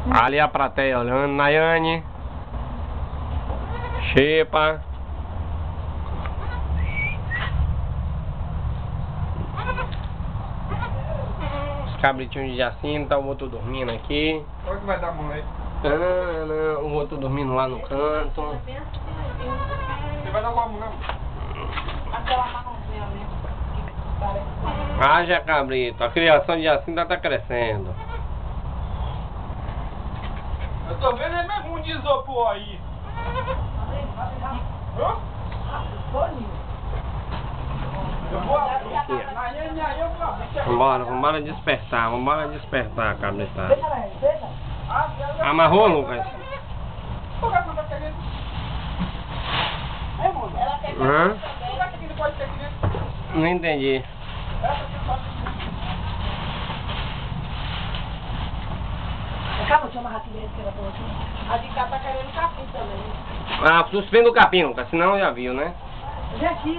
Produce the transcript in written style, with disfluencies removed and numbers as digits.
Ali a plateia olhando, Nayane, Xepa. Os cabritinhos de Jacinta, o outro dormindo aqui. Olha que vai dar mão aí. Ana, o outro dormindo lá no canto. Você vai dar uma mão, não? Aquela marronzinha ali, que parece. Haja cabrito, a criação de Jacinta tá crescendo. Eu tô vendo ele mesmo um de isopor aí. Hã? Eu vou abrir. Aí eu vou abrir. Vambora despertar a cabrita. Deixa ela aí, deixa. Amarrou, Lucas? O gato não tá querendo. É, mano, ela quer Hã? O gato aqui não pode ter aqui dentro. Não entendi. Essa aqui não pode ter aqui dentro. Calma, deixa eu amarrar aqui dentro que ela falou aqui. A de cá tá querendo capim também. Ah, suspenda o capim, Lucas, senão já viu, né? Já aqui.